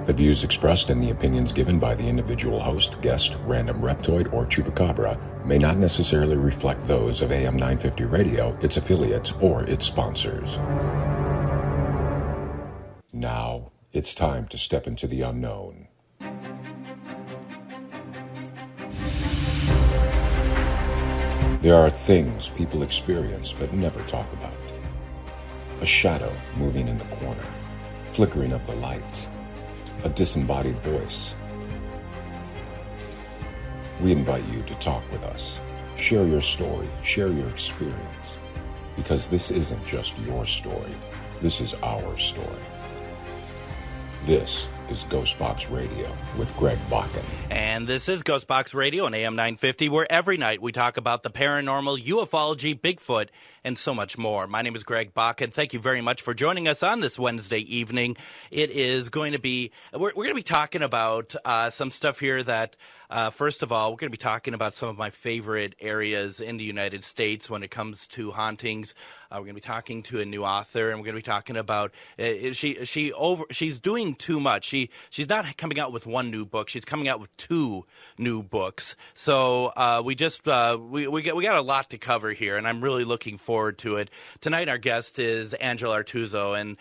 The views expressed and the opinions given by the individual host, guest, random reptoid, or chupacabra may not necessarily reflect those of AM 950 Radio, its affiliates, or its sponsors. Now, it's time to step into the unknown. There are things people experience but never talk about. A shadow moving in the corner, flickering of the lights, a disembodied voice. We invite you to talk with us. Share your story, share your experience. Because this isn't just your story, this is our story. This is GhostBox Radio with Greg Bakun. And this is GhostBox Radio on AM 950, where every night we talk about the paranormal, ufology, Bigfoot, and so much more. My name is Greg Bakun. Thank you very much for joining us on this Wednesday evening. It is going to be, we're going to be talking about some stuff here that, first of all, we're going to be talking about some of my favorite areas in the United States when it comes to hauntings. We're going to be talking to a new author, and we're going to be talking about she's doing too much. She's not coming out with one new book. She's coming out with two new books. So we got a lot to cover here, and I'm really looking forward to it. Tonight, our guest is Angela Artuso, and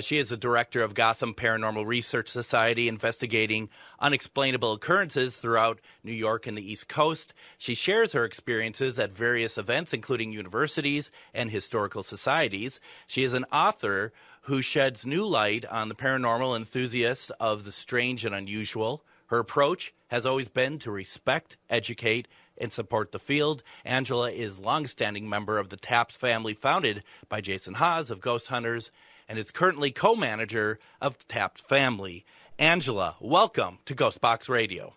she is the director of Gotham Paranormal Research Society, investigating unexplainable occurrences throughout New York and the East Coast. She shares her experiences at various events, including universities and historical societies. She is an author who sheds new light on the paranormal enthusiasts of the strange and unusual. Her approach has always been to respect, educate, and support the field. Angela is a longstanding member of the Taps family, founded by Jason Haas of Ghost Hunters, and is currently co-manager of the Taps family. Angela, welcome to GhostBox Radio.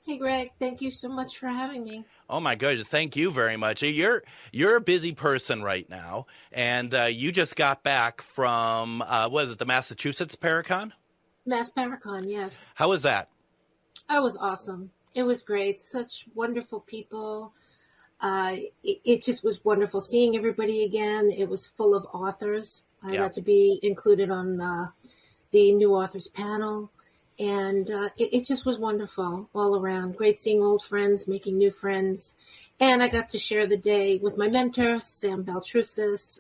Hey, Greg. Thank you so much for having me. Oh, my goodness. Thank you very much. You're a busy person right now, and you just got back from, the Massachusetts Paracon? Mass Paracon, yes. How was that? It was awesome. It was great. Such wonderful people. It just was wonderful seeing everybody again. It was full of authors. I got to be included on the new authors panel. And it just was wonderful all around. Great seeing old friends, making new friends. And I got to share the day with my mentor, Sam Baltrusis.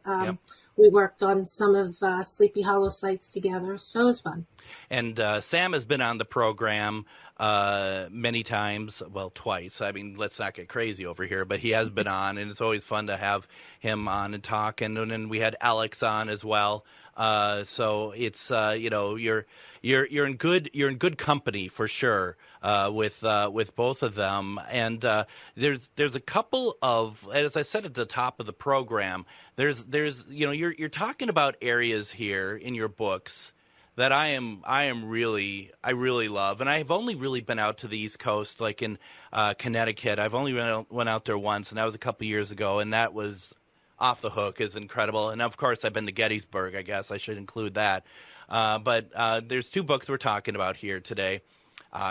We worked on some of Sleepy Hollow sites together, so it was fun. And Sam has been on the program many times, well, twice. I mean, let's not get crazy over here, but he has been on, and it's always fun to have him on and talk. And then we had Alex on as well. So it's you're in good company for sure with both of them. And there's a couple of, as I said at the top of the program, there's you're talking about areas here in your books that I really love, and I've only really been out to the East Coast, like in Connecticut. I've only went out there once, and that was a couple years ago, and that was off the hook. Is incredible. And of course, I've been to Gettysburg. I guess I should include that. But there's two books we're talking about here today.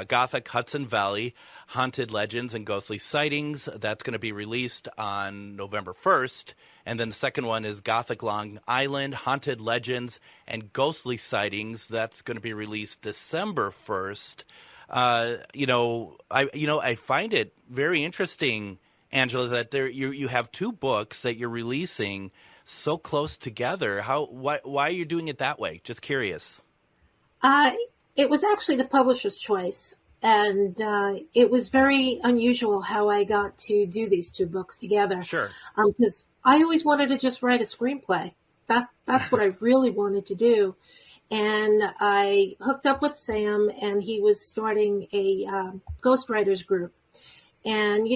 Gothic Hudson Valley, Haunted Legends and Ghostly Sightings. That's going to be released on November 1st. And then the second one is Gothic Long Island, Haunted Legends and Ghostly Sightings. That's going to be released December 1st. I find it very interesting, Angela, that you have two books that you're releasing so close together. Why are you doing it that way? Just curious. It was actually the publisher's choice, and it was very unusual how I got to do these two books together. Sure. Because I always wanted to just write a screenplay. That's what I really wanted to do. And I hooked up with Sam, and he was starting a ghostwriters group. And,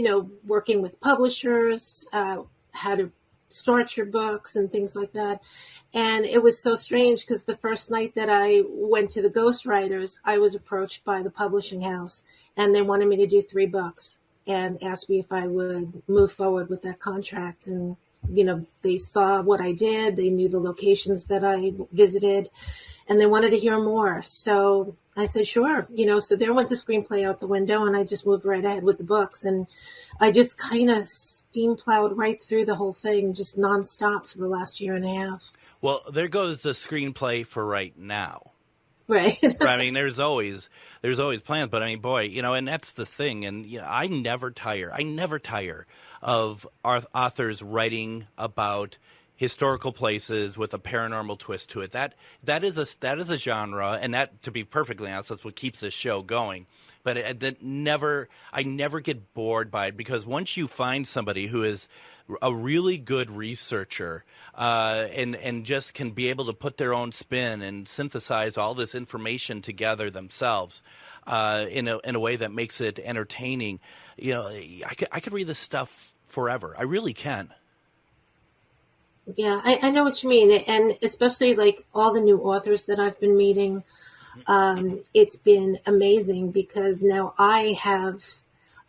working with publishers, how to start your books and things like that. And it was so strange because the first night that I went to the ghostwriters, I was approached by the publishing house, and they wanted me to do 3 books and asked me if I would move forward with that contract. And, they saw what I did. They knew the locations that I visited, and they wanted to hear more. So I said, sure. So there went the screenplay out the window, and I just moved right ahead with the books. And I just kind of steam plowed right through the whole thing, just nonstop for the last year and a half. Well, there goes the screenplay for right now. Right. I mean, there's always plans, but I mean, boy, and that's the thing. And I never tire of authors writing about historical places with a paranormal twist to it. That is a genre, and that, to be perfectly honest, that's what keeps this show going. But I never get bored by it, because once you find somebody who is a really good researcher and just can be able to put their own spin and synthesize all this information together themselves in a way that makes it entertaining, I could read this stuff forever. I really can. Yeah, I know what you mean. And especially like all the new authors that I've been meeting, it's been amazing, because now I have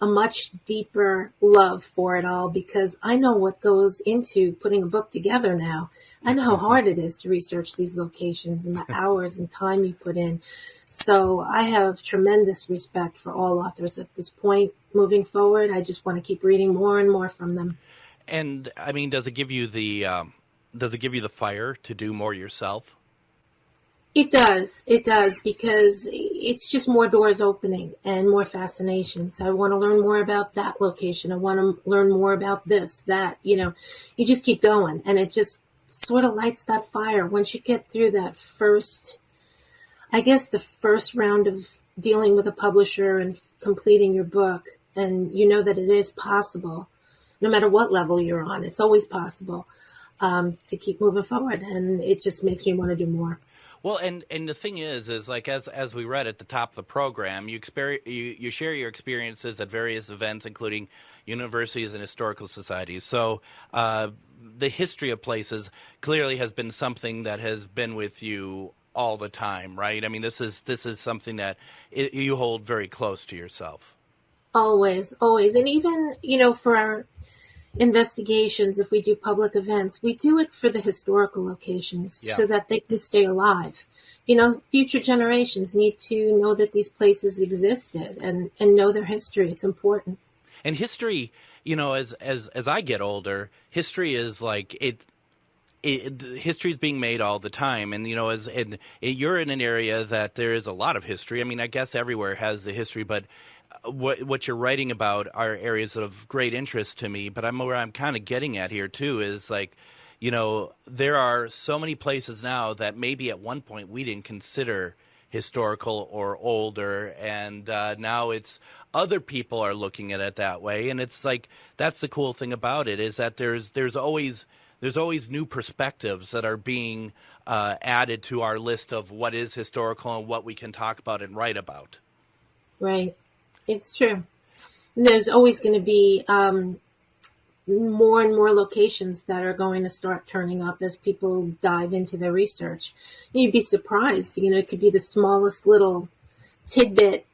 a much deeper love for it all, because I know what goes into putting a book together now. I know how hard it is to research these locations and the hours and time you put in. So I have tremendous respect for all authors at this point. Moving forward, I just want to keep reading more and more from them. And I mean, does it give you the fire to do more yourself? It does, because it's just more doors opening and more fascinations. I want to learn more about that location. I want to learn more about this, that, you just keep going, and it just sort of lights that fire. Once you get through that the first round of dealing with a publisher and completing your book, and you know that it is possible, no matter what level you're on, it's always possible to keep moving forward. And it just makes me want to do more. Well, and the thing is like, as we read at the top of the program, you share your experiences at various events, including universities and historical societies. So the history of places clearly has been something that has been with you all the time, right? I mean, this is something that you hold very close to yourself. Always. And even, for our investigations, if we do public events, we do it for the historical locations, so that they can stay alive. Future generations need to know that these places existed and know their history. It's important. And history, as I get older, history is like history is being made all the time. And, you're in an area that there is a lot of history. I mean, I guess everywhere has the history, but what you're writing about are areas of great interest to me. But where I'm kind of getting at here too is like, there are so many places now that maybe at one point we didn't consider historical or older, and now it's other people are looking at it that way. And it's like, that's the cool thing about it, is that there's always new perspectives that are being added to our list of what is historical and what we can talk about and write about. Right. It's true. And there's always going to be more and more locations that are going to start turning up as people dive into their research. You'd be surprised. It could be the smallest little tidbit,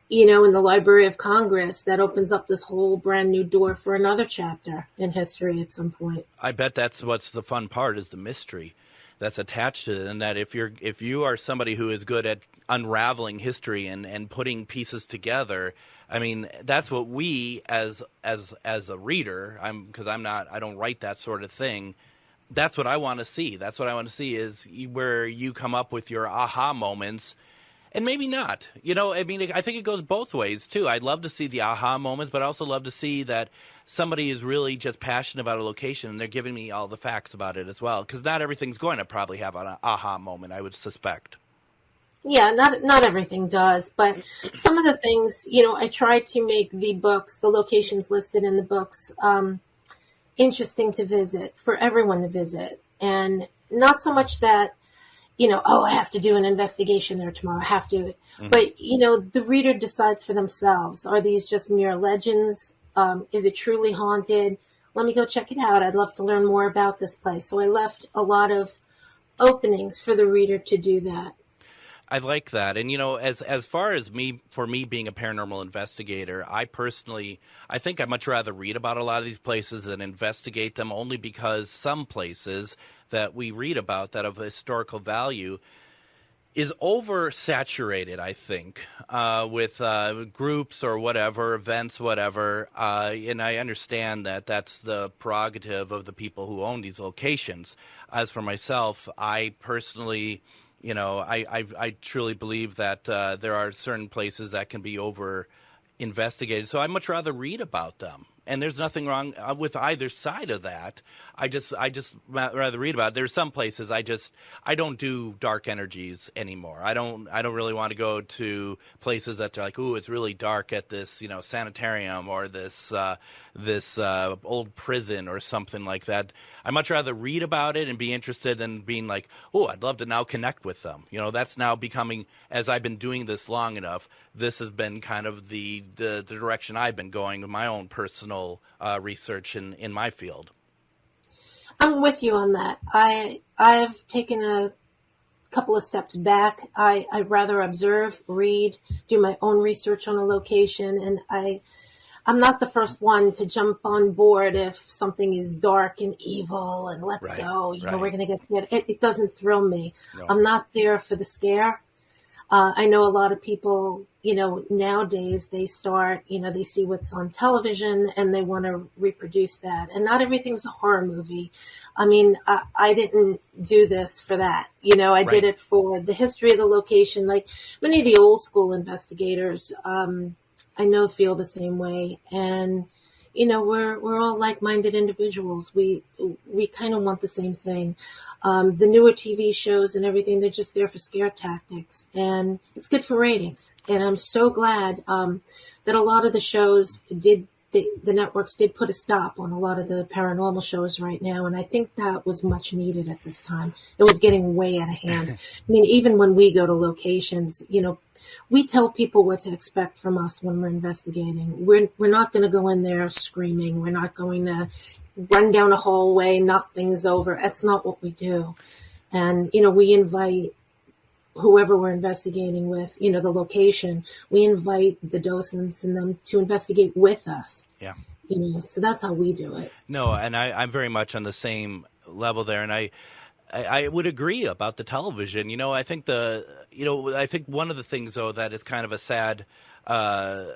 in the Library of Congress that opens up this whole brand new door for another chapter in history at some point. I bet that's what's the fun part, is the mystery that's attached to it, and that if you are somebody who is good at unraveling history and putting pieces together, I mean, that's what we as a reader, I don't write that sort of thing. That's what I want to see. That's what I want to see, is where you come up with your aha moments. And maybe not. I mean, I think it goes both ways, too. I'd love to see the aha moments, but I also love to see that somebody is really just passionate about a location and they're giving me all the facts about it as well. Because not everything's going to probably have an aha moment, I would suspect. Yeah, not everything does. But some of the things, I try to make the locations listed in the books, interesting to visit, for everyone to visit. And not so much that, I have to do an investigation there tomorrow. I have to. Mm-hmm. But, the reader decides for themselves. Are these just mere legends? Is it truly haunted? Let me go check it out. I'd love to learn more about this place. So I left a lot of openings for the reader to do that. I like that. And, as far as for me being a paranormal investigator, I think I'd much rather read about a lot of these places than investigate them, only because some places that we read about that of historical value is oversaturated, I think, with groups or whatever, events, whatever. And I understand that that's the prerogative of the people who own these locations. As for myself, I personally, I truly believe that there are certain places that can be over investigated. So I'd much rather read about them. And there's nothing wrong with either side of that. I just rather read about it. There's some places I don't do dark energies anymore. I don't really want to go to places that are like, ooh, it's really dark at this, sanitarium or this old prison or something like that. I much rather read about it and be interested in being like, oh, I'd love to now connect with them. That's now becoming, as I've been doing this long enough, this has been kind of the direction I've been going with my own personal research in my field. I'm with you on that. I've taken a couple of steps back. I'd rather observe, read, do my own research on a location, and I'm not the first one to jump on board if something is dark and evil and let's go. We're going to get scared. It doesn't thrill me. No. I'm not there for the scare. I know a lot of people, nowadays they start, they see what's on television and they want to reproduce that. And not everything's a horror movie. I mean, I didn't do this for that. I did it for the history of the location. Like many of the old school investigators, I know feel the same way. And, we're all like-minded individuals. We kind of want the same thing. The newer TV shows and everything, they're just there for scare tactics, and it's good for ratings. And I'm so glad that a lot of the shows the networks did put a stop on a lot of the paranormal shows right now. And I think that was much needed at this time. It was getting way out of hand. I mean, even when we go to locations, we tell people what to expect from us when we're investigating. We're not going to go in there screaming. We're not going to run down a hallway, knock things over. That's not what we do. And, we invite whoever we're investigating with, the location, we invite the docents and them to investigate with us. Yeah. So that's how we do it. No, and I'm very much on the same level there. And I would agree about the television. I think I think one of the things, though, that is kind of a sad kind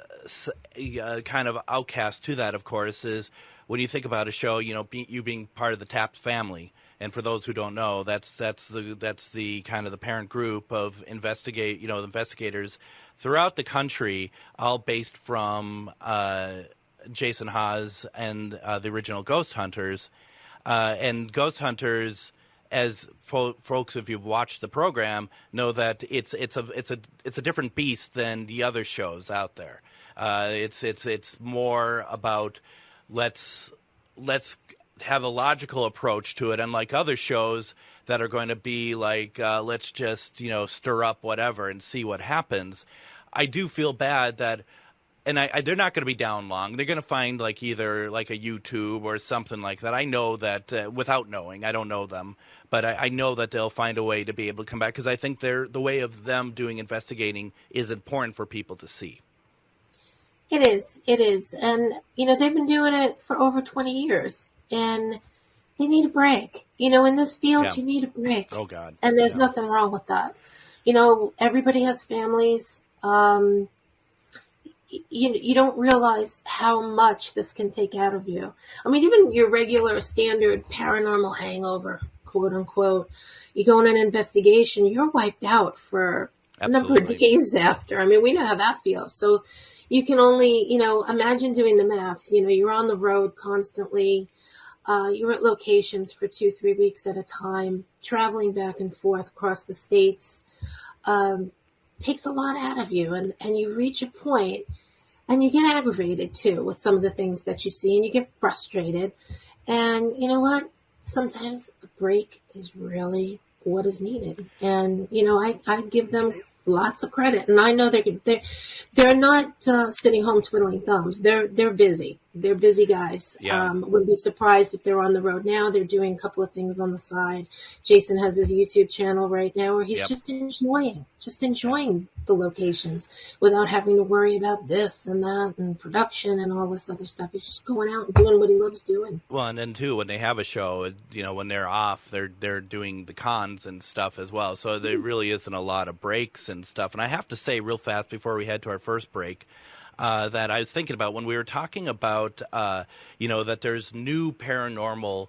of outcast to that, of course, is when you think about a show, you being part of the Taps family. And for those who don't know, that's the kind of the parent group of investigators throughout the country, all based from Jason Haas and the original Ghost Hunters. And Ghost Hunters, as folks, if you've watched the program, know that it's a different beast than the other shows out there. It's more about let's have a logical approach to it, unlike other shows that are going to be like let's just stir up whatever and see what happens. I do feel bad that. And they're not going to be down long. They're going to find either like a YouTube or something like that. I know that without knowing, I don't know them, but I know that they'll find a way to be able to come back because I think the way of them doing investigating is important for people to see. It is. And, they've been doing it for over 20 years and they need a break. In this field, you need a break. Oh, God. And there's nothing wrong with that. Everybody has families. You don't realize how much this can take out of you. I mean, even your regular standard paranormal hangover, quote unquote, you go on an investigation, you're wiped out for a number of days after. I mean, we know how that feels. So you can only, imagine doing the math. You're on the road constantly. You're at locations for 2-3 weeks at a time, traveling back and forth across the states. Takes a lot out of you, and you reach a point and you get aggravated too with some of the things that you see and you get frustrated. And you know what? Sometimes a break is really what is needed. And, I give them lots of credit. And I know they're not sitting home twiddling thumbs. They're busy. They're busy guys. Yeah. Wouldn't be surprised if they're on the road now. They're doing a couple of things on the side. Jason has his YouTube channel right now where he's just enjoying the locations without having to worry about this and that and production and all this other stuff. He's just going out and doing what he loves doing. Well, and then too, when they have a show, when they're off, they're doing the cons and stuff as well. So there really isn't a lot of breaks and stuff. And I have to say real fast before we head to our first break, that I was thinking about when we were talking about, that there's new paranormal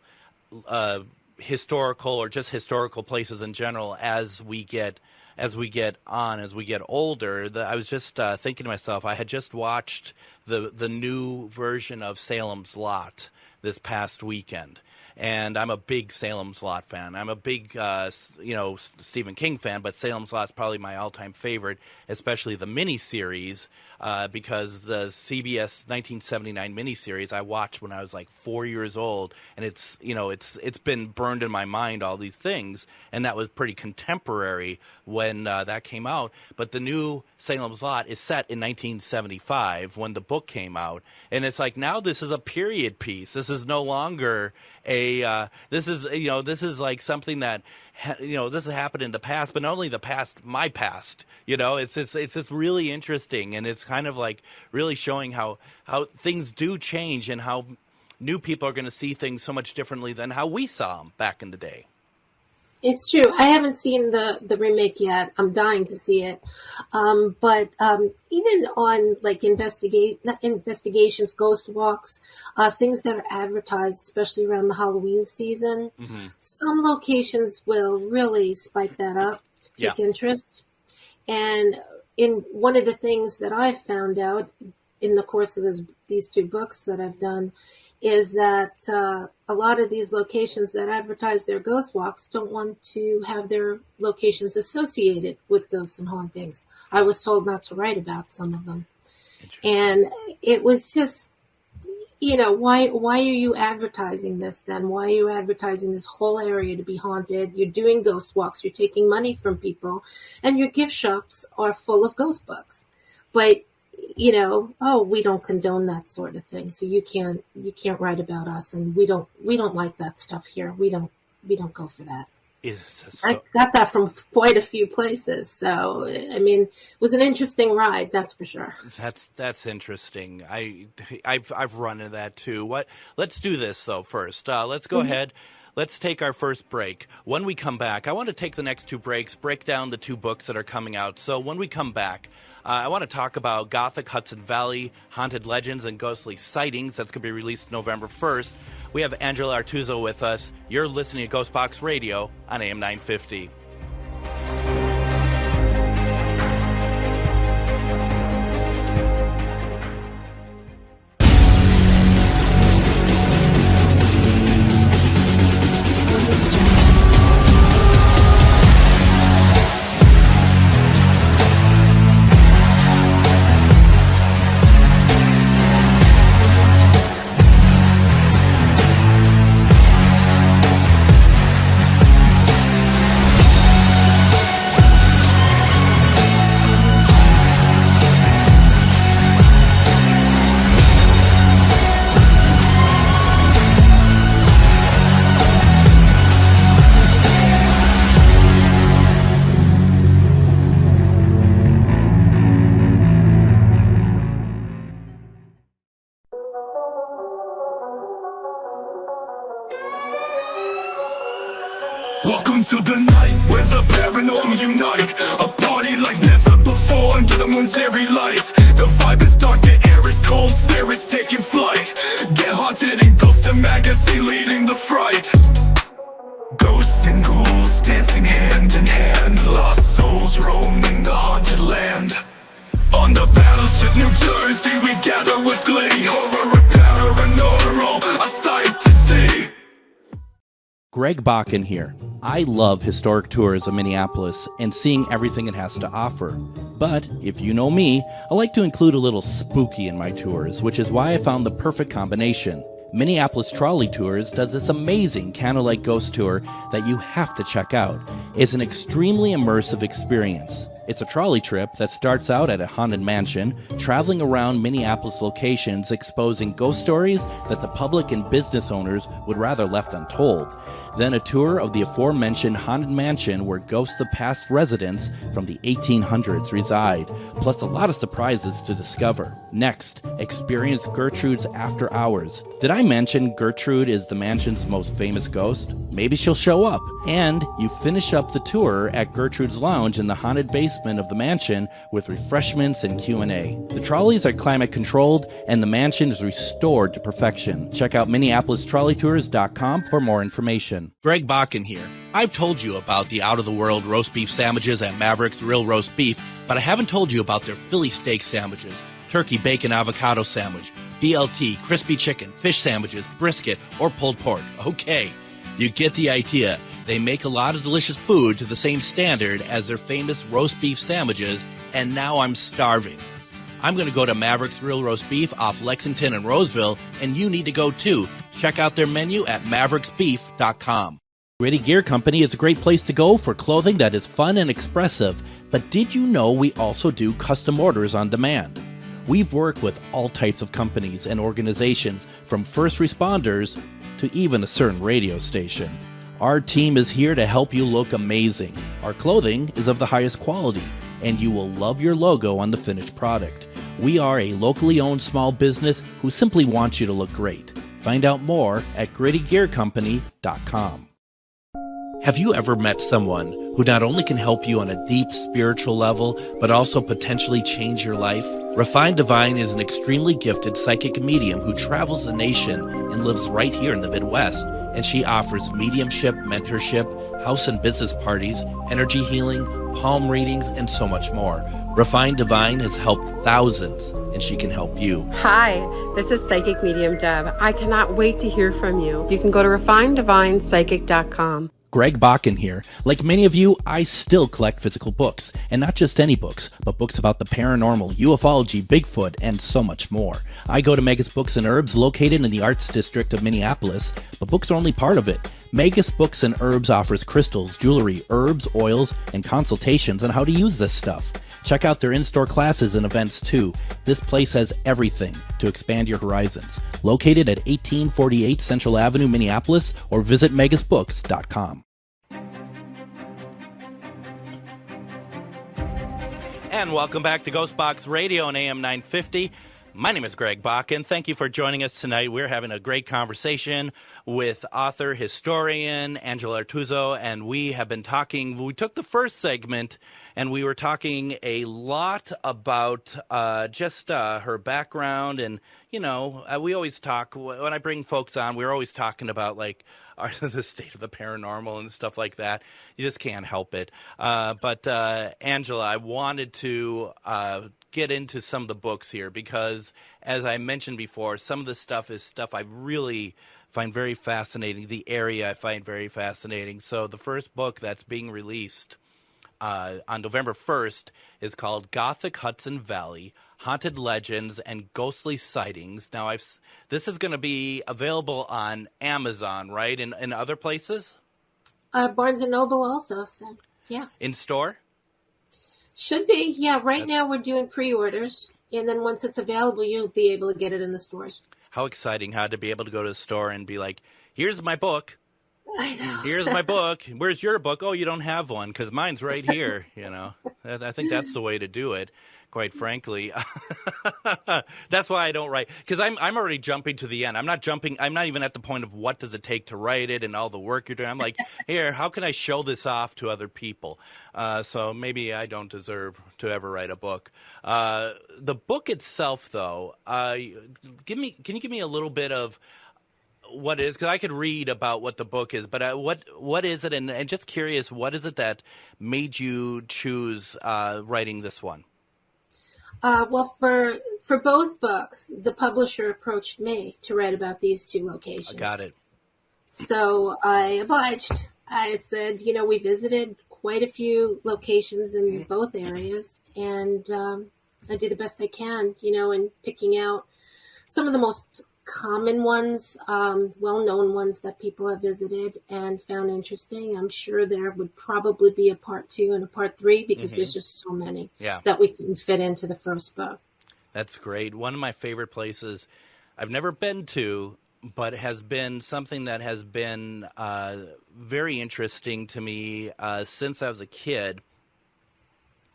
historical or just historical places in general as we get older. I was just thinking to myself, I had just watched the new version of Salem's Lot this past weekend. And I'm a big Salem's Lot fan. I'm a big, Stephen King fan, but Salem's Lot's probably my all-time favorite, especially the miniseries, because the CBS 1979 miniseries I watched when I was like 4 years old, and it's been burned in my mind, all these things, and that was pretty contemporary when that came out. But the new Salem's Lot is set in 1975 when the book came out, and it's like now this is a period piece. This is no longer this is like something that this has happened in the past, but not only the past, my past. It's really interesting, and it's kind of like really showing how things do change and how new people are going to see things so much differently than how we saw them back in the day. It's true. I haven't seen the remake yet. I'm dying to see it. But even on like investigations, ghost walks, things that are advertised, especially around the Halloween season, some locations will really spike that up to pique interest. And in one of the things that I've found out in the course of these two books that I've done is that a lot of these locations that advertise their ghost walks don't want to have their locations associated with ghosts and hauntings. I was told not to write about some of them. And it was just, why are you advertising this then? Why are you advertising this whole area to be haunted? You're doing ghost walks, you're taking money from people, and your gift shops are full of ghost books. But we don't condone that sort of thing. So you can't write about us, and we don't like that stuff here. We don't go for that. I got that from quite a few places. So, I mean, it was an interesting ride, that's for sure. That's interesting. I've run into that too. Let's do this though first. Let's go ahead. Let's take our first break. When we come back, I want to take the next two breaks, break down the two books that are coming out. So when we come back, I want to talk about Gothic Hudson Valley, Haunted Legends and Ghostly Sightings. That's going to be released November 1st. We have Angela Artuso with us. You're listening to GhostBox Radio on AM 950. Welcome to the night where the paranormal unite. A party like never before under the moon's airy light. The vibe is dark, the air is cold, spirits taking flight. Get haunted and ghost and magazine leading the fright. Ghosts and ghouls dancing hand in hand. Lost souls roaming the haunted land. On the battleship New Jersey we gather with glee. Horror and paranormal, a sight to see. Greg Bakun here. I love historic tours of Minneapolis and seeing everything it has to offer. But, if you know me, I like to include a little spooky in my tours, which is why I found the perfect combination. Minneapolis Trolley Tours does this amazing candlelight ghost tour that you have to check out. It's an extremely immersive experience. It's a trolley trip that starts out at a haunted mansion, traveling around Minneapolis locations exposing ghost stories that the public and business owners would rather left untold. Then a tour of the aforementioned haunted mansion where ghosts of past residents from the 1800s reside, plus a lot of surprises to discover. Next, experience Gertrude's After Hours. Did I mention Gertrude is the mansion's most famous ghost? maybe she'll show up. And you finish up the tour at Gertrude's Lounge in the haunted basement of the mansion with refreshments and Q&A. The trolleys are climate controlled and the mansion is restored to perfection. Check out MinneapolisTrolleyTours.com for more information. Greg Bakun here. I've told you about the out-of-the-world roast beef sandwiches at Maverick's Real Roast Beef, but I haven't told you about their Philly steak sandwiches, turkey bacon avocado sandwich, BLT, crispy chicken, fish sandwiches, brisket, or pulled pork. Okay, you get the idea. They make a lot of delicious food to the same standard as their famous roast beef sandwiches, and now I'm starving. I'm going to go to Maverick's Real Roast Beef off Lexington and Roseville, and you need to go too. Check out their menu at mavericksbeef.com. Gritty Gear Company is a great place to go for clothing that is fun and expressive, but did you know we also do custom orders on demand? We've worked with all types of companies and organizations, from first responders to even a certain radio station. Our team is here to help you look amazing. Our clothing is of the highest quality, and you will love your logo on the finished product. We are a locally owned small business who simply wants you to look great. Find out more at grittygearcompany.com. Have you ever met someone who not only can help you on a deep spiritual level, but also potentially change your life? Refined Divine is an extremely gifted psychic medium who travels the nation and lives right here in the Midwest. And she offers mediumship, mentorship, house and business parties, energy healing, palm readings, and so much more. Refined Divine has helped thousands, and she can help you. Hi, this is Psychic Medium Deb. I cannot wait to hear from you. You can go to refineddivinepsychic.com. Greg Bakun here. Like many of you, I still collect physical books, and not just any books, but books about the paranormal, ufology, Bigfoot, and so much more. I go to Megas Books and Herbs, located in the Arts District of Minneapolis, but books are only part of it. Megas Books and Herbs offers crystals, jewelry, herbs, oils, and consultations on how to use this stuff. Check out their in-store classes and events too. This place has everything to expand your horizons. Located at 1848 Central Avenue, Minneapolis, or visit megasbooks.com. And welcome back to GhostBox Radio on AM 950. My name is Greg Bakun. Thank you for joining us tonight. We're having a great conversation with author, historian Angela Artuso, and we have been talking. We took the first segment, and we were talking a lot about just her background. And, you know, we always talk, when I bring folks on, we're always talking about, like, the state of the paranormal and stuff like that. You just can't help it. But Angela, I wanted to get into some of the books here because, as I mentioned before, some of this stuff is stuff I really find very fascinating. The area I find very fascinating. So the first book that's being released on November 1st is called Gothic Hudson Valley, Haunted Legends and Ghostly Sightings. Now, this is going to be available on Amazon, right, and other places? Barnes & Noble also, so, yeah. In store? Should be, yeah. Right now we're doing pre-orders, and then once it's available, you'll be able to get it in the stores. How exciting, to be able to go to the store and be like, here's my book. I know. Here's my book. Where's your book? Oh, you don't have one because mine's right here, you know. I think that's the way to do it, quite frankly. That's why I don't write, because I'm already jumping to the end. I'm not even at the point of what does it take to write it and all the work you're doing. I'm like, here, how can I show this off to other people? So maybe I don't deserve to ever write a book. The book itself, though, can you give me a little bit of what it is? Because I could read about what the book is, but what is it? And just curious, what is it that made you choose writing this one? Well, for both books, the publisher approached me to write about these two locations. Got it. So I obliged. I said, we visited quite a few locations in both areas, and I do the best I can, in picking out some of the most common ones, well-known ones that people have visited and found interesting. I'm sure there would probably be a part 2 and a part 3 because there's just so many that we can fit into the first book. That's great. One of my favorite places I've never been to, but has been something that has been very interesting to me since I was a kid,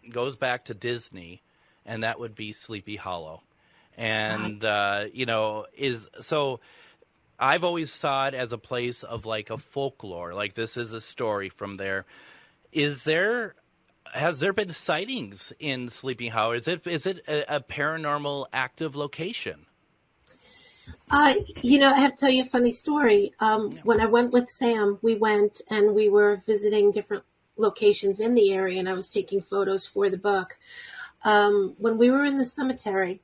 goes back to Disney, and that would be Sleepy Hollow. And, I've always saw it as a place of like a folklore, like this is a story from there. Has there been sightings in Sleepy Hollow? Is it a paranormal active location? I have to tell you a funny story. When I went with Sam, we went and we were visiting different locations in the area, and I was taking photos for the book. When we were in the cemetery,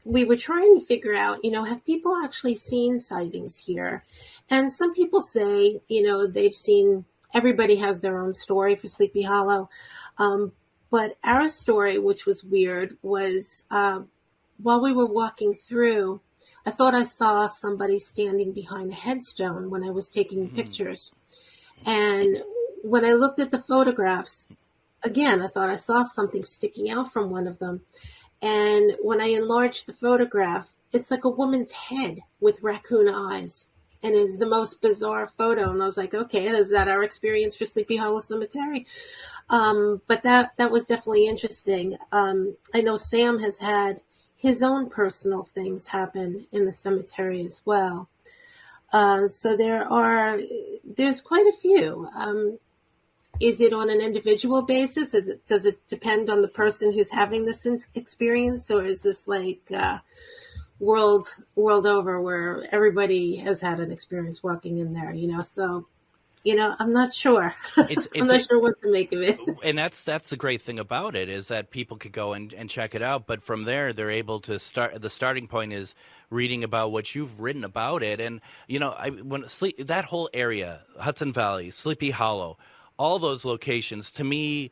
we were trying to figure out, have people actually seen sightings here? And some people say, they've seen, everybody has their own story for Sleepy Hollow. But our story, which was weird, was while we were walking through, I thought I saw somebody standing behind a headstone when I was taking pictures. And when I looked at the photographs, again, I thought I saw something sticking out from one of them. And when I enlarged the photograph, it's like a woman's head with raccoon eyes, and is the most bizarre photo. And I was like, okay, is that our experience for Sleepy Hollow Cemetery? But that was definitely interesting. I know Sam has had his own personal things happen in the cemetery as well. So there's quite a few. Is it on an individual basis? Does it depend on the person who's having this experience, or is this like world over where everybody has had an experience walking in there? So I'm not sure. I'm not sure what to make of it. And that's the great thing about it, is that people could go and check it out. But from there, they're able to start. The starting point is reading about what you've written about it. And, that whole area, Hudson Valley, Sleepy Hollow, all those locations, to me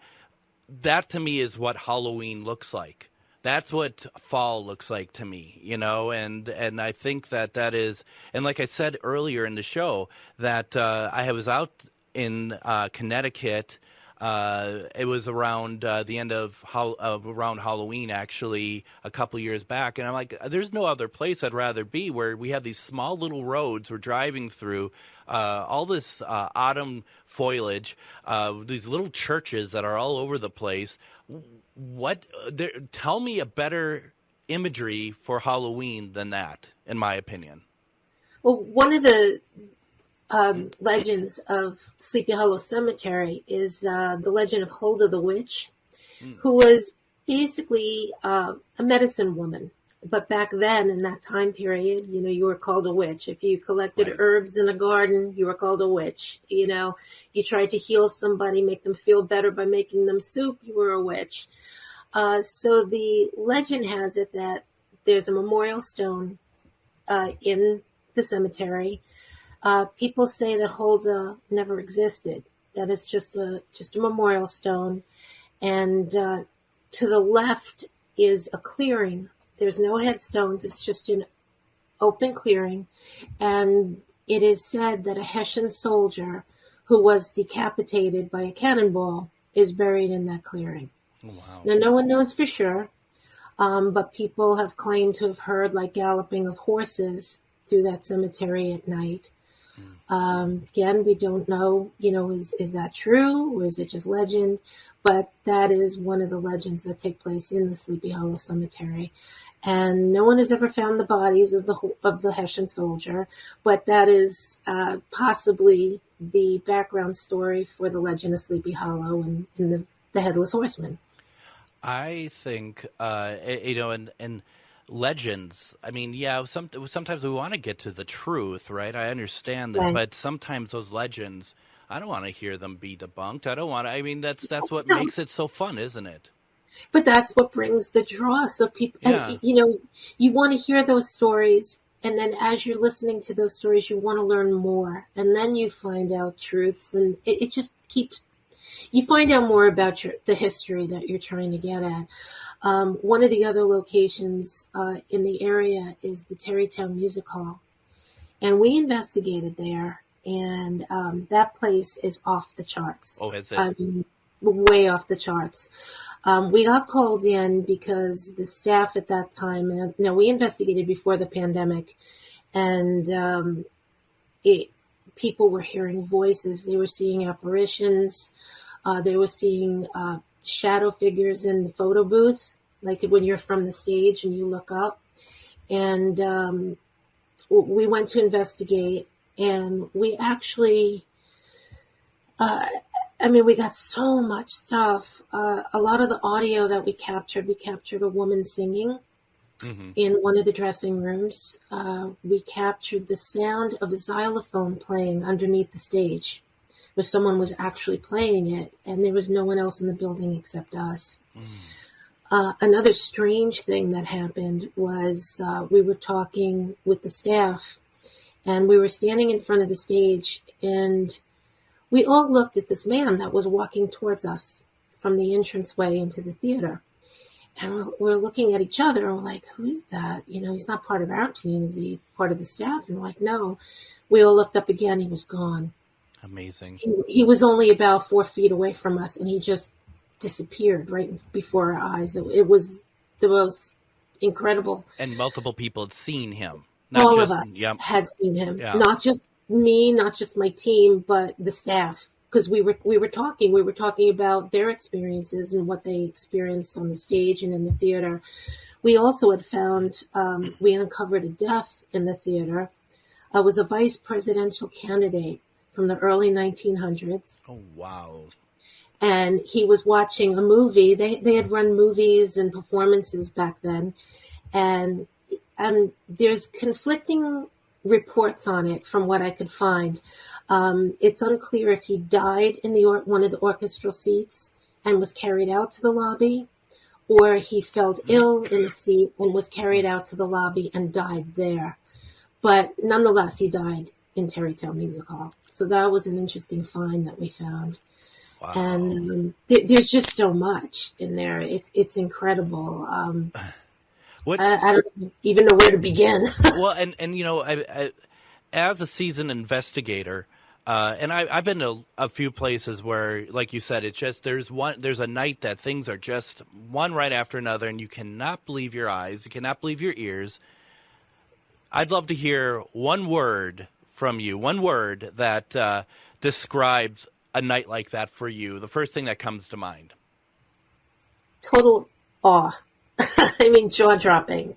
is what Halloween looks like. That's what fall looks like to me, and I think that is, and like I said earlier in the show, that I was out in Connecticut. It was around the end of around Halloween, actually, a couple years back. And I'm like, there's no other place I'd rather be, where we have these small little roads we're driving through, all this autumn foliage, these little churches that are all over the place. Tell me a better imagery for Halloween than that, in my opinion. Well, one of the legends of Sleepy Hollow Cemetery is the legend of Huldah the Witch, who was basically a medicine woman. But back then, in that time period, you were called a witch. If you collected herbs in a garden, you were called a witch. You tried to heal somebody, make them feel better by making them soup, you were a witch. So the legend has it that there's a memorial stone in the cemetery. People say that Huldah never existed, that it's just a memorial stone. And to the left is a clearing. There's no headstones. It's just an open clearing. And it is said that a Hessian soldier who was decapitated by a cannonball is buried in that clearing. Wow. Now, no one knows for sure, but people have claimed to have heard like galloping of horses through that cemetery at night. Again, we don't know, is that true, or is it just legend? But that is one of the legends that take place in the Sleepy Hollow Cemetery. And no one has ever found the bodies of the Hessian soldier, but that is possibly the background story for the legend of Sleepy Hollow and the Headless Horseman. I think, and legends, I mean, yeah, sometimes we want to get to the truth, right? I understand that, Right. But sometimes those legends, I don't want to hear them be debunked. That's what makes it so fun, isn't it? But that's what brings the draw. So people, Yeah. you want to hear those stories, and then as you're listening to those stories, you want to learn more, and then you find out truths, and it just keeps. You find out more about the history that you're trying to get at. One of the other locations in the area is the Terrytown Music Hall, and we investigated there, and that place is off the charts. Oh, is it? Way off the charts. We got called in because the staff at that time, we investigated before the pandemic, and people were hearing voices. They were seeing apparitions. They were seeing shadow figures in the photo booth, like when you're from the stage and you look up. And we went to investigate, and we actually, we got so much stuff. A lot of the audio that we captured a woman singing in one of the dressing rooms. We captured the sound of a xylophone playing underneath the stage, where someone was actually playing it, and there was no one else in the building except us. Another strange thing that happened was we were talking with the staff, and we were standing in front of the stage, and we all looked at this man that was walking towards us from the entranceway into the theater. And we're looking at each other, and we're like, who is that? He's not part of our team. Is he part of the staff? And we're like, no. We all looked up again. He was gone. Amazing. He was only about 4 feet away from us, and he just disappeared right before our eyes. It was the most incredible. And multiple people had seen him. All of us had seen him. Yeah. Not just me, not just my team, but the staff. Because we were talking about their experiences and what they experienced on the stage and in the theater. We also had found, we uncovered a death in the theater. It was a vice presidential candidate from the early 1900s. Oh, wow. And he was watching a movie. They had run movies and performances back then. And there's conflicting reports on it from what I could find. It's unclear if he died in one of the orchestral seats and was carried out to the lobby, or he felt ill in the seat and was carried out to the lobby and died there. But nonetheless, he died in Tarrytown Music Hall. So that was an interesting find that we found. Wow. And there's just so much in there. It's incredible. I don't even know where to begin. Well, and I, as a seasoned investigator, and I've been to a few places where, like you said, it's just there's a night that things are just one right after another, and you cannot believe your eyes, you cannot believe your ears. I'd love to hear one word from you, one word that describes a night like that for you. The first thing that comes to mind. Total awe. Jaw-dropping.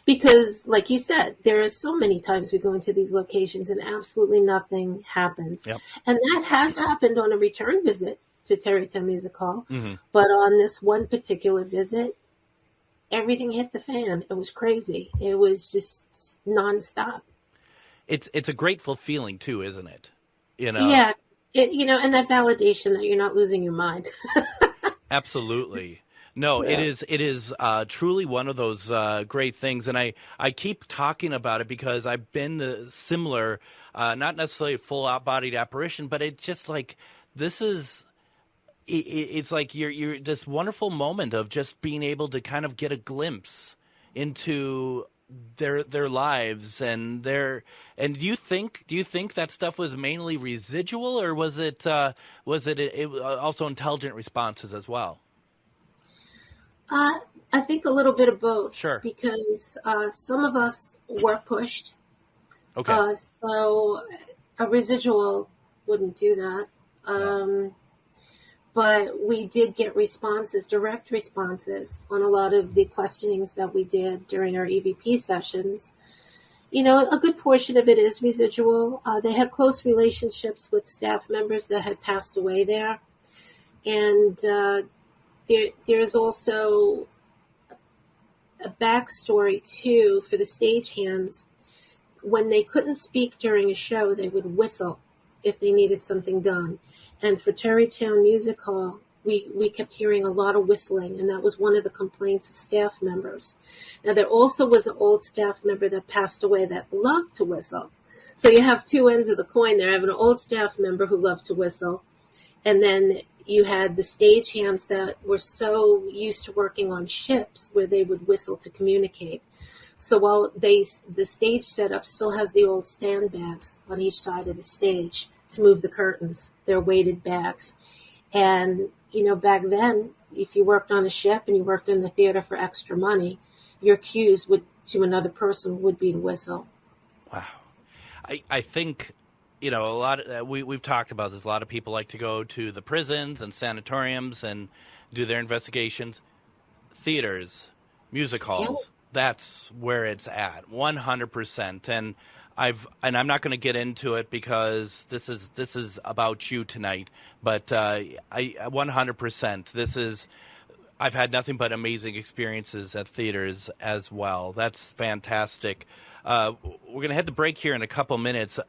Because like you said, there are so many times we go into these locations and absolutely nothing happens. Yep. And that has happened on a return visit to Tarrytown Music Hall. Mm-hmm. But on this one particular visit, everything hit the fan. It was crazy. It was just nonstop. It's a grateful feeling too, isn't it? Yeah. And that validation that you're not losing your mind. Absolutely. No, yeah. It is truly one of those great things, and I keep talking about it because I've been the similar, not necessarily a full out-bodied apparition, but it's just like this is. It's like you're this wonderful moment of just being able to kind of get a glimpse into their lives and do you think that stuff was mainly residual, or was it also intelligent responses as well? I think a little bit of both. Sure. Because some of us were pushed. Okay. So a residual wouldn't do that. But we did get direct responses on a lot of the questionings that we did during our EVP sessions. A good portion of it is residual. They had close relationships with staff members that had passed away there. And there's also a backstory, too, for the stagehands. When they couldn't speak during a show, they would whistle if they needed something done. And for Tarrytown Music Hall, we kept hearing a lot of whistling, and that was one of the complaints of staff members. Now, there also was an old staff member that passed away that loved to whistle. So you have two ends of the coin there. I have an old staff member who loved to whistle, and then you had the stagehands that were so used to working on ships where they would whistle to communicate. So while the stage setup still has the old stand bags on each side of the stage to move the curtains, they're weighted bags. And, back then, if you worked on a ship and you worked in the theater for extra money, your cues to another person would be to whistle. Wow. I think... a lot of, we've talked about this. A lot of people like to go to the prisons and sanatoriums and do their investigations. Theaters, music halls, that's where it's at, 100%. And I'm not going to get into it because this is about you tonight. But I 100%. I've had nothing but amazing experiences at theaters as well. That's fantastic. We're going to head to break here in a couple minutes.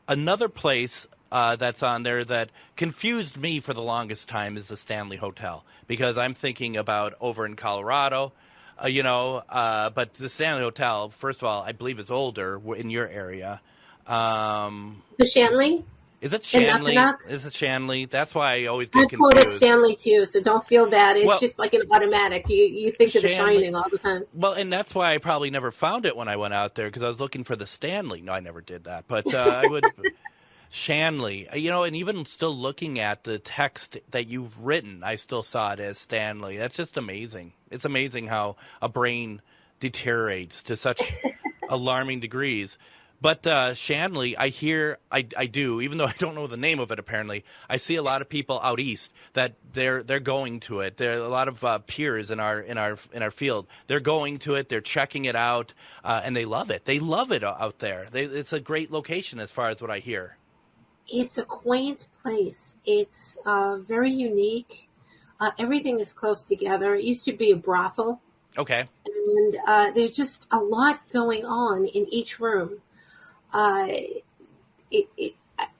Another place that's on there that confused me for the longest time is the Stanley Hotel, because I'm thinking about over in Colorado, but the Stanley Hotel, first of all, I believe it's older in your area. The Shanley? Is it Shanley? Is it Shanley? That's why I always get confused. I quoted Stanley too, so don't feel bad. It's just like an automatic. You think of The Shining all the time. Well, and that's why I probably never found it when I went out there, because I was looking for the Stanley. No, I never did that, but I would. Shanley, and even still looking at the text that you've written, I still saw it as Stanley. That's just amazing. It's amazing how a brain deteriorates to such alarming degrees. But Shanley, I do, even though I don't know the name of it. Apparently, I see a lot of people out east that they're going to it. There are a lot of peers in our field. They're going to it. They're checking it out, and they love it. They love it out there. It's a great location, as far as what I hear. It's a quaint place. It's very unique. Everything is close together. It used to be a brothel. Okay. And there's just a lot going on in each room. I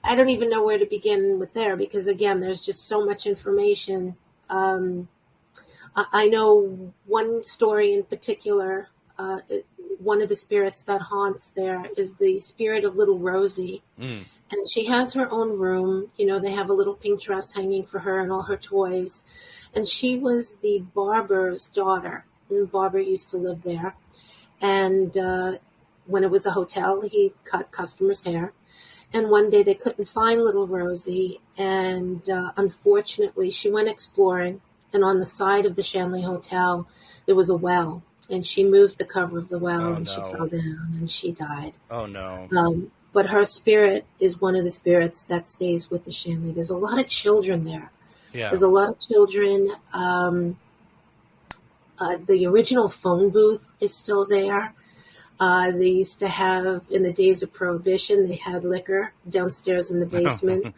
don't even know where to begin with there, because again, there's just so much information. I know one story in particular. One of the spirits that haunts there is the spirit of little Rosie, and she has her own room. They have a little pink dress hanging for her and all her toys, and she was the barber's daughter. And the barber used to live there, and when it was a hotel, he cut customers' hair. And one day they couldn't find little Rosie, and unfortunately she went exploring, and on the side of the Shanley Hotel there was a well, and she moved the cover of the well, she fell down and she died. Oh no. But her spirit is one of the spirits that stays with the Shanley. There's a lot of children there. Yeah. There's a lot of children. The original phone booth is still there. They used to have, in the days of Prohibition, they had liquor downstairs in the basement.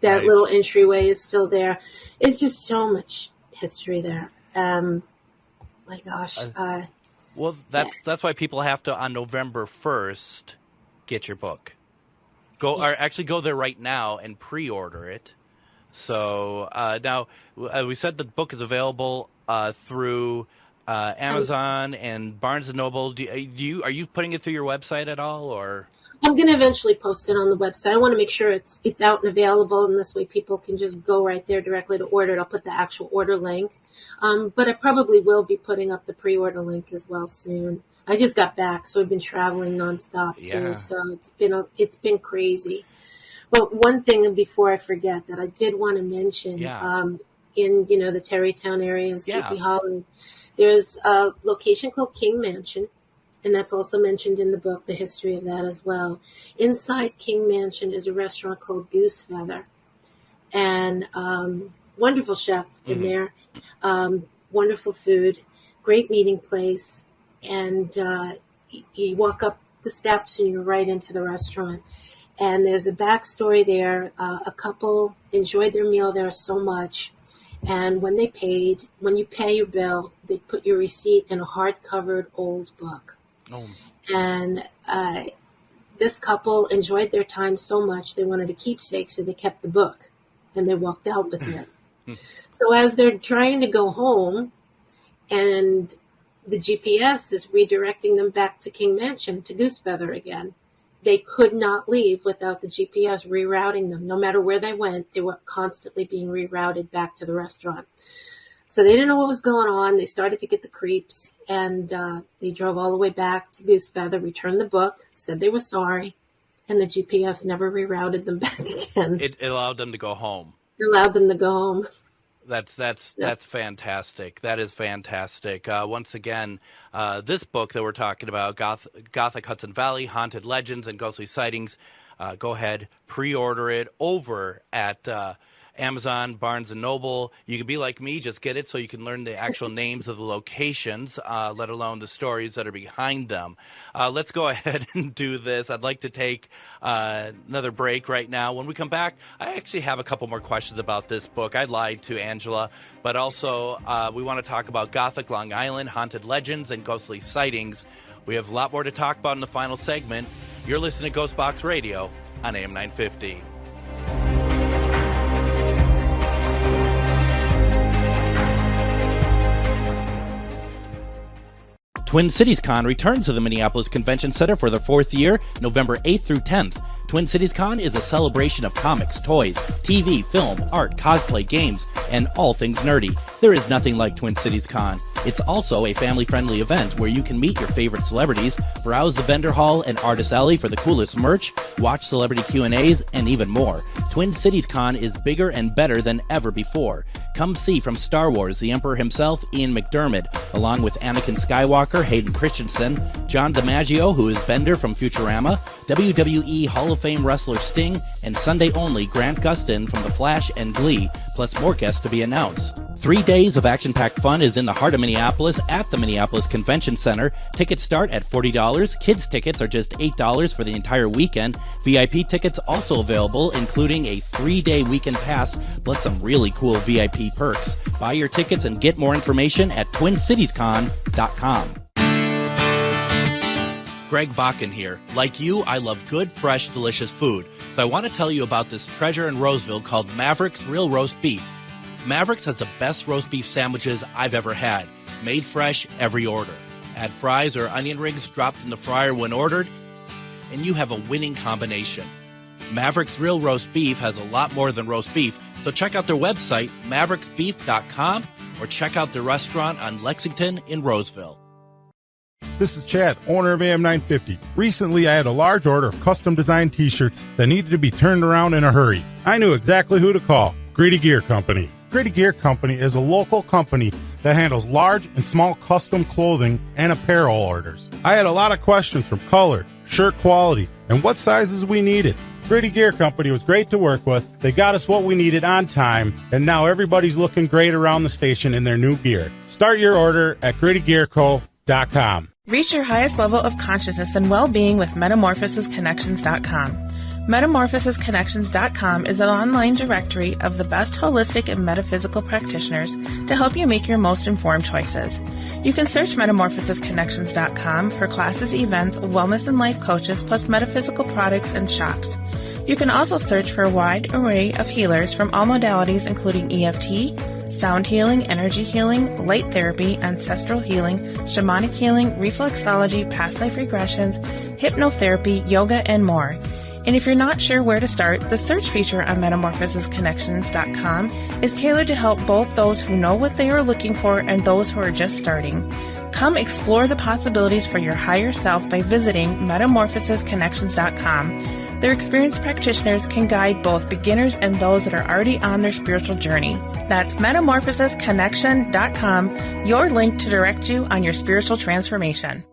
That nice. Little entryway is still there. It's just so much history there. My gosh. Well, that's why people have to, on November 1st, get your book. Or actually go there right now and pre-order it. So now, we said the book is available through Amazon and Barnes & Noble. Are you putting it through your website at all, or? I'm going to eventually post it on the website. I want to make sure it's out and available, and this way people can just go right there directly to order it. I'll put the actual order link. But I probably will be putting up the pre-order link as well soon. I just got back, so I've been traveling nonstop too. So it's been crazy. But one thing before I forget that I did want to mention, in the Terrytown area in Sleepy Hollow, there's a location called King Mansion. And that's also mentioned in the book, the history of that as well. Inside King Mansion is a restaurant called Goose Feather. And wonderful chef in there. Wonderful food. Great meeting place. And you walk up the steps and you're right into the restaurant. And there's a backstory there. A couple enjoyed their meal there so much. And when you pay your bill, they put your receipt in a hard-covered old book. Oh. And this couple enjoyed their time so much they wanted a keepsake, so they kept the book and they walked out with it. So as they're trying to go home, and the GPS is redirecting them back to King Mansion, to Goose Feather again, they could not leave without the GPS rerouting them. No matter where they went, they were constantly being rerouted back to the restaurant. So they didn't know what was going on. They started to get the creeps, and they drove all the way back to Goose Feather, returned the book, said they were sorry, and the GPS never rerouted them back again. It allowed them to go home. It allowed them to go home. That's fantastic. That is fantastic. Once again, this book that we're talking about, Gothic Hudson Valley, Haunted Legends and Ghostly Sightings, go ahead, pre-order it over at Amazon, Barnes & Noble. You can be like me, just get it so you can learn the actual names of the locations, let alone the stories that are behind them. Let's go ahead and do this. I'd like to take another break right now. When we come back, I actually have a couple more questions about this book. I lied to Angela, but also we want to talk about Gothic Long Island, haunted legends, and ghostly sightings. We have a lot more to talk about in the final segment. You're listening to GhostBox Radio on AM 950. Twin Cities Con returns to the Minneapolis Convention Center for the fourth year, November 8th through 10th. Twin Cities Con is a celebration of comics, toys, TV, film, art, cosplay, games, and all things nerdy. There is nothing like Twin Cities Con. It's also a family-friendly event where you can meet your favorite celebrities, browse the vendor hall and artist alley for the coolest merch, watch celebrity Q&As, and even more. Twin Cities Con is bigger and better than ever before. Come see from Star Wars the Emperor himself, Ian McDiarmid, along with Anakin Skywalker, Hayden Christensen, John DiMaggio, who is Bender from Futurama, WWE Hall of Fame wrestler Sting, and Sunday only Grant Gustin from The Flash and Glee, plus more guests to be announced. 3 days of action-packed fun is in the heart of Minneapolis at the Minneapolis Convention Center. Tickets start at $40. Kids tickets are just $8 for the entire weekend. VIP tickets also available, including a 3-day weekend pass, plus some really cool VIP perks. Buy your tickets and get more information at TwinCitiesCon.com. Greg Bakun here. Like you, I love good, fresh, delicious food. So I want to tell you about this treasure in Roseville called Maverick's Real Roast Beef. Maverick's has the best roast beef sandwiches I've ever had. Made fresh every order. Add fries or onion rings dropped in the fryer when ordered, and you have a winning combination. Maverick's Real Roast Beef has a lot more than roast beef, so check out their website, mavericksbeef.com, or check out their restaurant on Lexington in Roseville. This is Chad, owner of AM 950. Recently, I had a large order of custom-designed t-shirts that needed to be turned around in a hurry. I knew exactly who to call. Grady Gear Company. Grady Gear Company is a local company that handles large and small custom clothing and apparel orders. I had a lot of questions from color, shirt quality, and what sizes we needed. Grady Gear Company was great to work with. They got us what we needed on time, and now everybody's looking great around the station in their new gear. Start your order at GradyGearCo.com. Reach your highest level of consciousness and well-being with MetamorphosisConnections.com. MetamorphosisConnections.com is an online directory of the best holistic and metaphysical practitioners to help you make your most informed choices. You can search MetamorphosisConnections.com for classes, events, wellness and life coaches, plus metaphysical products and shops. You can also search for a wide array of healers from all modalities, including EFT, sound healing, energy healing, light therapy, ancestral healing, shamanic healing, reflexology, past life regressions, hypnotherapy, yoga, and more. And if you're not sure where to start, the search feature on MetamorphosisConnections.com is tailored to help both those who know what they are looking for and those who are just starting. Come explore the possibilities for your higher self by visiting MetamorphosisConnections.com. Their experienced practitioners can guide both beginners and those that are already on their spiritual journey. That's MetamorphosisConnection.com, your link to direct you on your spiritual transformation.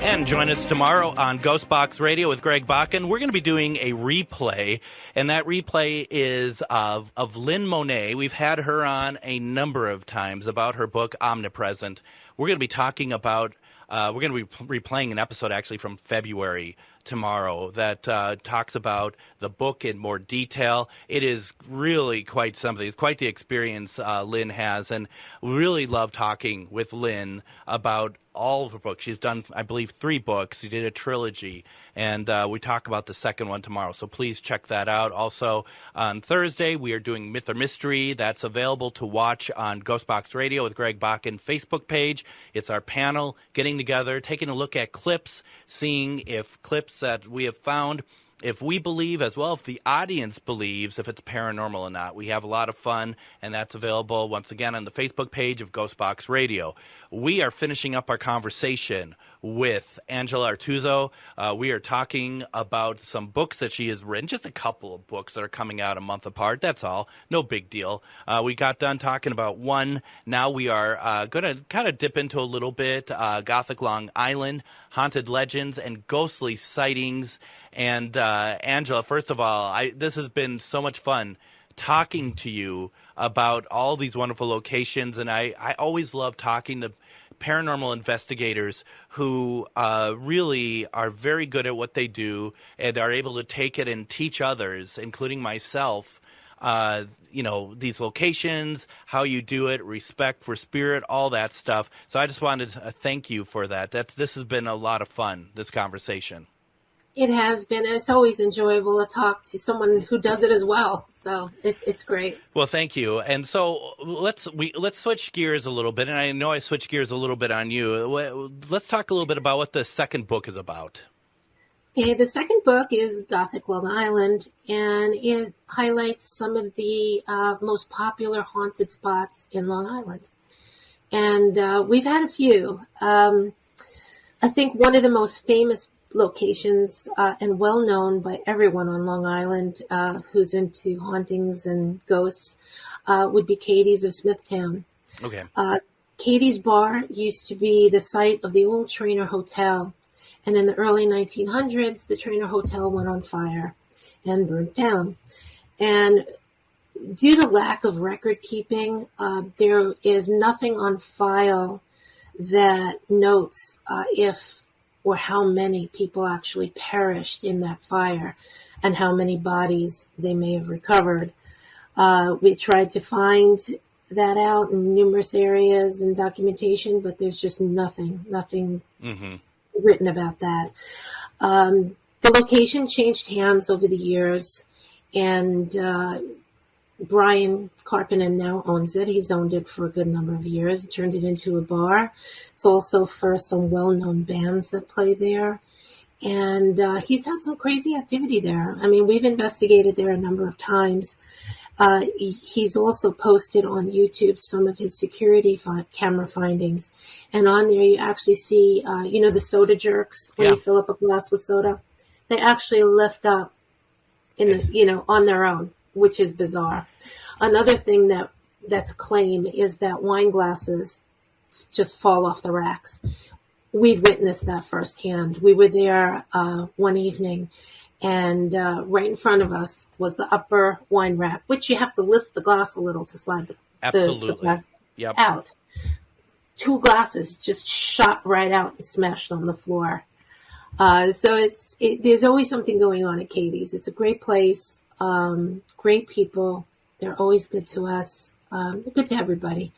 And join us tomorrow on GhostBox Radio with Greg Bakun. We're going to be doing a replay, and that replay is of Lynn Monet. We've had her on a number of times about her book, Omnipresent. We're going to be talking about, we're going to be replaying an episode actually from February tomorrow that talks about the book in more detail. It is really quite something. It's quite the experience Lynn has, and we really love talking with Lynn about all of her books. She's done, I believe, 3 books. She did a trilogy, and we talk about the second one tomorrow, so please check that out. Also, on Thursday, we are doing Myth or Mystery. That's available to watch on GhostBox Radio with Greg Bakun Facebook page. It's our panel getting together, taking a look at clips, seeing if clips that we have found, if we believe as well, if the audience believes, if it's paranormal or not. We have a lot of fun, and that's available, once again, on the Facebook page of GhostBox Radio. We are finishing up our conversation with Angela Artuso. We are talking about some books that she has written, just a couple of books that are coming out a month apart. That's all. No big deal. We got done talking about one. Now we are going to kind of dip into a little bit Gothic Long Island, haunted legends, and ghostly sightings. And Angela, first of all, this has been so much fun talking to you about all these wonderful locations, and I always love talking to paranormal investigators who really are very good at what they do and are able to take it and teach others, including myself, these locations, how you do it, respect for spirit, all that stuff. So I just wanted to thank you for that. This has been a lot of fun, this conversation. It has been. It's always enjoyable to talk to someone who does it as well. So it's great. Well, thank you. And so let's switch gears a little bit. And I know I switched gears a little bit on you. Let's talk a little bit about what the second book is about. Okay, the second book is Gothic Long Island, and it highlights some of the most popular haunted spots in Long Island. And we've had a few. I think one of the most famous locations and well known by everyone on Long Island who's into hauntings and ghosts would be Katie's of Smithtown. Okay. Katie's Bar used to be the site of the old Trainer Hotel. And in the early 1900s, the Trainer Hotel went on fire and burnt down. And due to lack of record keeping, there is nothing on file that notes if or how many people actually perished in that fire and how many bodies they may have recovered. We tried to find that out in numerous areas and documentation, but there's just nothing written about that. The location changed hands over the years, and Brian Carpenter now owns it. He's owned it for a good number of years, turned it into a bar. It's also for some well-known bands that play there. And he's had some crazy activity there. I mean, we've investigated there a number of times. He's also posted on YouTube some of his security camera findings. And on there you actually see, the soda jerks when you fill up a glass with soda. They actually lift up on their own, which is bizarre. Another thing that's a claim is that wine glasses just fall off the racks. We've witnessed that firsthand. We were there one evening, and right in front of us was the upper wine rack, which you have to lift the glass a little to slide the glass out. 2 glasses just shot right out and smashed on the floor. So there's always something going on at Katie's. It's a great place, great people. They're always good to us. They're good to everybody.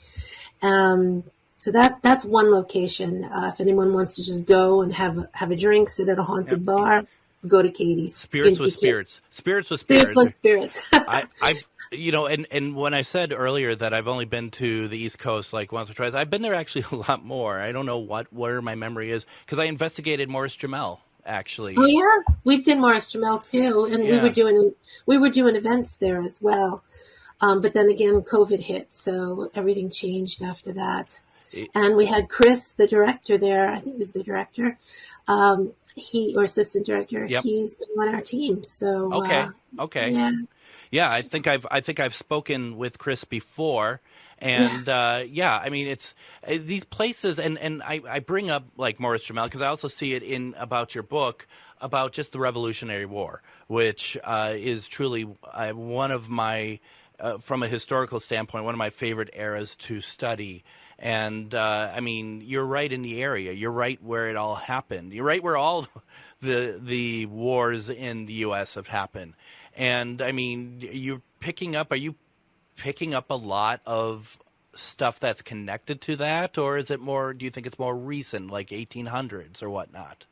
So that's one location. If anyone wants to just go and have a drink, sit at a haunted bar, go to Katie's. Spirits with spirits. Spirits with spirits. Spirits like spirits. I've and when I said earlier that I've only been to the East Coast like once or twice, I've been there actually a lot more. I don't know where my memory is, because I investigated Morris Jamel, actually. Oh yeah, we've done Morris Jamel too, and we were doing events there as well. But then again, COVID hit, so everything changed after that. And we had Chris, the director there. I think he was the director. Or assistant director. Yep. He's been on our team. So okay. Yeah, I think I've spoken with Chris before, and I mean it's these places, and I bring up like Morris Jamel because I also see it about your book about just the Revolutionary War, which is truly one of my from a historical standpoint one of my favorite eras to study. And I mean, you're right in the area. You're right where it all happened. You're right where all the wars in the U.S. have happened. And I mean, are you picking up a lot of stuff that's connected to that, or is it more? Do you think it's more recent, like 1800s or whatnot?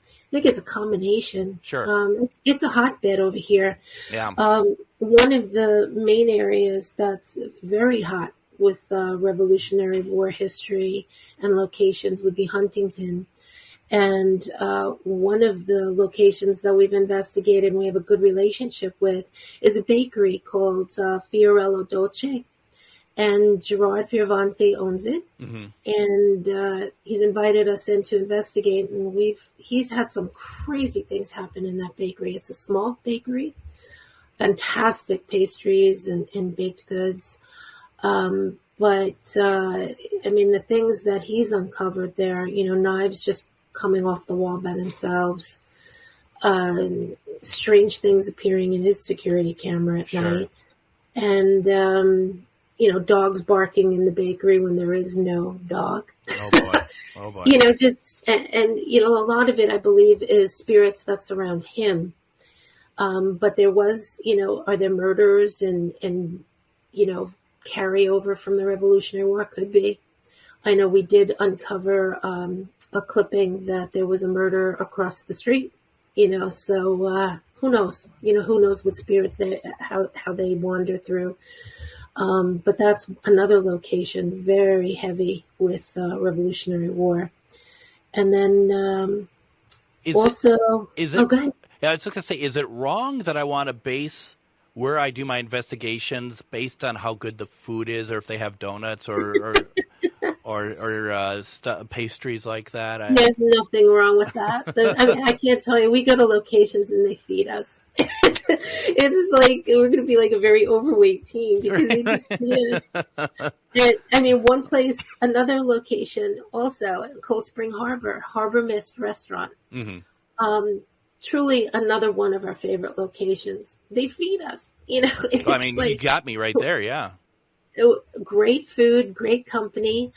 I think it's a combination. Sure. It's a hotbed over here. Yeah. One of the main areas that's very hot with Revolutionary War history and locations would be Huntington. And one of the locations that we've investigated and we have a good relationship with is a bakery called Fiorello Dolce. And Gerard Fioravanti owns it. Mm-hmm. And he's invited us in to investigate. And he's had some crazy things happen in that bakery. It's a small bakery, fantastic pastries and baked goods. But I mean, the things that he's uncovered there, knives just coming off the wall by themselves, strange things appearing in his security camera at night. And, dogs barking in the bakery when there is no dog. Oh, boy. Oh, boy. And a lot of it, I believe, is spirits that surround him. But there was, are there murders and carryover from the Revolutionary War? Could be. I know we did uncover a clipping that there was a murder across the street, so who knows? Who knows what spirits how they wander through. But that's another location very heavy with Revolutionary War. And then go ahead. Yeah, I was just going to say, is it wrong that I want to base where I do my investigations based on how good the food is, or if they have donuts or pastries like that? There's nothing wrong with that. I can't tell you. We go to locations and they feed us. It's like we're going to be like a very overweight team because they just feed us. And, another location also, Cold Spring Harbor Mist Restaurant. Mm-hmm. Truly another one of our favorite locations. They feed us, you got me right there. Yeah. Great food, great company.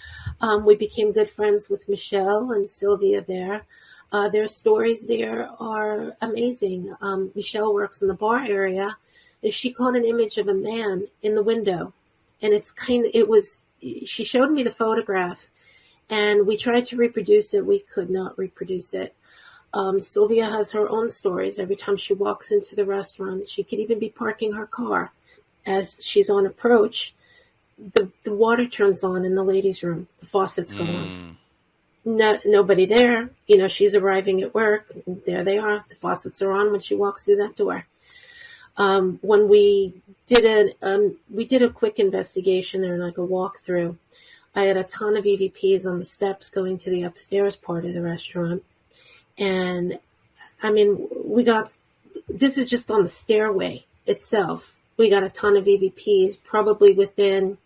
We became good friends with Michelle and Sylvia there. Their stories there are amazing. Michelle works in the bar area, and she caught an image of a man in the window. And she showed me the photograph, and we tried to reproduce it. We could not reproduce it. Sylvia has her own stories. Every time she walks into the restaurant, she could even be parking her car. As she's on approach, the water turns on in the ladies' room. The faucets go on. Nobody there. She's arriving at work. There they are. The faucets are on when she walks through that door. When we did a quick investigation there, like a walkthrough, I had a ton of EVPs on the steps going to the upstairs part of the restaurant. And this is just on the stairway itself. We got a ton of EVPs, probably within,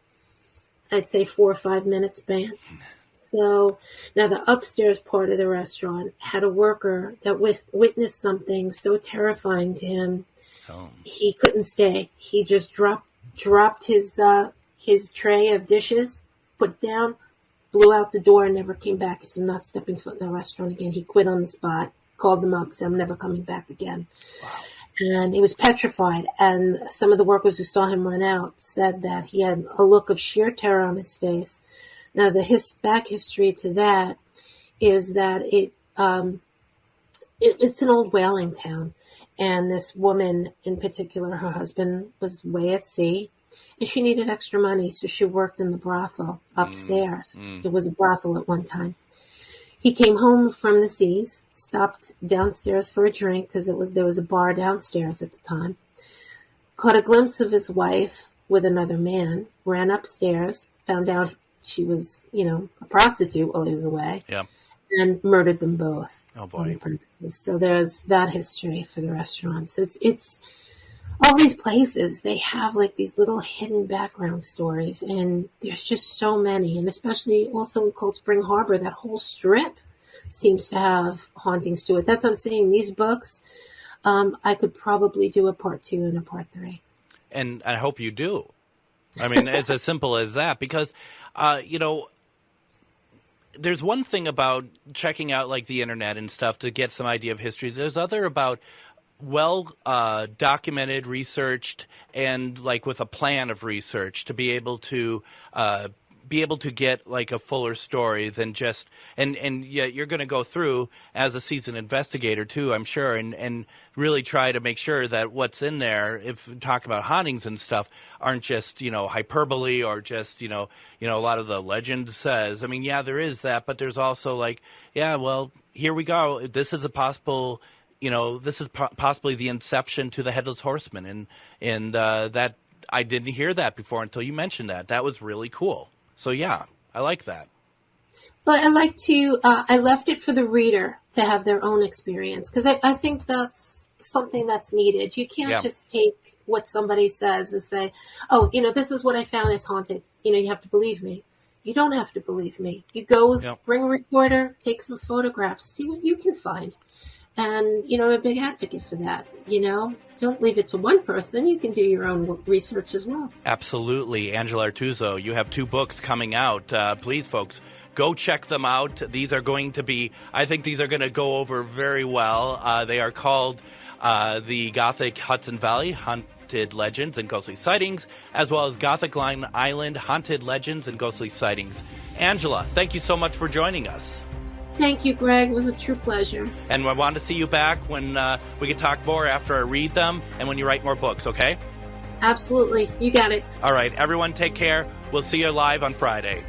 I'd say, 4 or 5 minutes span. So now the upstairs part of the restaurant had a worker that witnessed something so terrifying to him. Oh. He couldn't stay. He just dropped his tray of dishes, put it down, blew out the door, and never came back. He said, I'm not stepping foot in the restaurant again. He quit on the spot, called them up, said, I'm never coming back again. Wow. And he was petrified. And some of the workers who saw him run out said that he had a look of sheer terror on his face. Now, the back history to that is that it's an old whaling town. And this woman in particular, her husband was away at sea. And she needed extra money, so she worked in the brothel upstairs. It was a brothel at one time. He came home from the seas, stopped downstairs for a drink because there was a bar downstairs at the time. Caught a glimpse of his wife with another man, ran upstairs, found out she was, a prostitute while he was away, and murdered them both on the premises. So there's that history for the restaurant. So it's all these places, they have like these little hidden background stories, and there's just so many. And especially also in Cold Spring Harbor, that whole strip seems to have hauntings to it. That's what I'm saying. These books, I could probably do a part 2 and a part 3. And I hope you do. I mean, it's as simple as that, because, there's one thing about checking out like the internet and stuff to get some idea of history. There's other about documented, researched, and like with a plan of research to be able to get like a fuller story than just and yeah, you're going to go through as a seasoned investigator too, I'm sure, and really try to make sure that what's in there, if we talk about hauntings and stuff, aren't just hyperbole or just a lot of the legend says. I mean, yeah, there is that, but there's also like, yeah, well, here we go. This is a possible. This is possibly the inception to the Headless Horseman, and that I didn't hear that before until you mentioned that. That was really cool. So yeah, I like that. But I like to. I left it for the reader to have their own experience, because I think that's something that's needed. You can't just take what somebody says and say, "Oh, this is what I found is haunted." You have to believe me. You don't have to believe me. You go bring a recorder, take some photographs, see what you can find. And, I'm a big advocate for that. Don't leave it to one person. You can do your own research as well. Absolutely. Angela Artuso, you have 2 books coming out. Please, folks, go check them out. These are going to be, I think these are going to go over very well. They are called the Gothic Hudson Valley, Haunted Legends and Ghostly Sightings, as well as Gothic Island, Haunted Legends and Ghostly Sightings. Angela, thank you so much for joining us. Thank you, Greg. It was a true pleasure. And I want to see you back when we can talk more after I read them and when you write more books, okay? Absolutely. You got it. All right. Everyone take care. We'll see you live on Friday.